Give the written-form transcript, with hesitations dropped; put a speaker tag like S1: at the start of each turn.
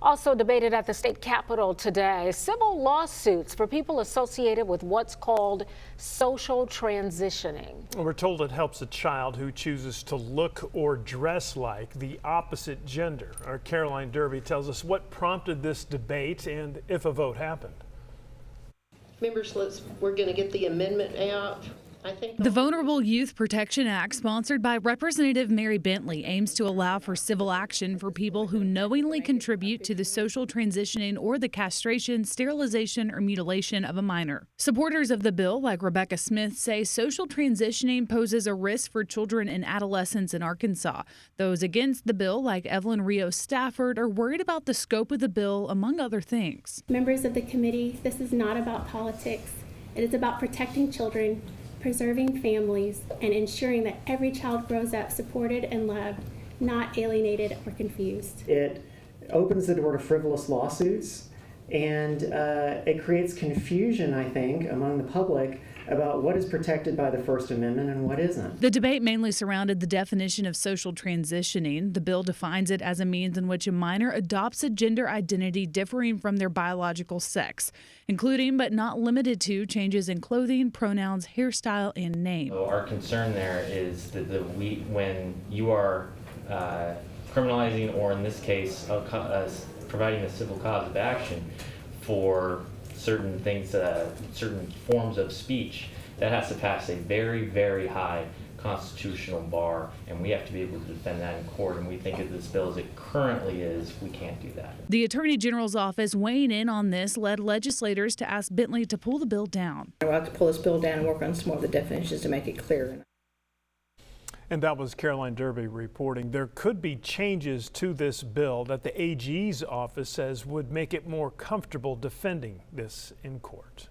S1: Also debated at the state capitol today, civil lawsuits for people associated with what's called social transitioning.
S2: We're told it helps a child who chooses to look or dress like the opposite gender. Our Caroline Derby tells us what prompted this debate and if a vote happened.
S3: Members, we're going to get the amendment out.
S4: The Vulnerable Youth Protection Act, sponsored by Representative Mary Bentley, aims to allow for civil action for people who knowingly contribute to the social transitioning or the castration, sterilization, or mutilation of a minor. Supporters of the bill, like Rebecca Smith, say social transitioning poses a risk for children and adolescents in Arkansas. Those against the bill, like Evelyn Rios Stafford, are worried about the scope of the bill, among other things.
S5: Members of the committee, this is not about politics. It is about protecting children, preserving families, and ensuring that every child grows up supported and loved, not alienated or confused.
S6: It opens the door to frivolous lawsuits, and it creates confusion, I think, among the public about what is protected by the First Amendment and what isn't.
S4: The debate mainly surrounded the definition of social transitioning. The bill defines it as a means in which a minor adopts a gender identity differing from their biological sex, including but not limited to changes in clothing, pronouns, hairstyle, and name.
S7: So our concern there is that when you are criminalizing, or in this case, providing a civil cause of action for certain things, certain forms of speech, that has to pass a very, very high constitutional bar, and we have to be able to defend that in court. And we think if this bill as it currently is, we can't do that.
S4: The Attorney General's office, weighing in on this, led legislators to ask Bentley to pull the bill down.
S8: We'll have to pull this bill down and work on some more of the definitions to make it clear.
S2: And that was Caroline Derby reporting. There could be changes to this bill that the AG's office says would make it more comfortable defending this in court.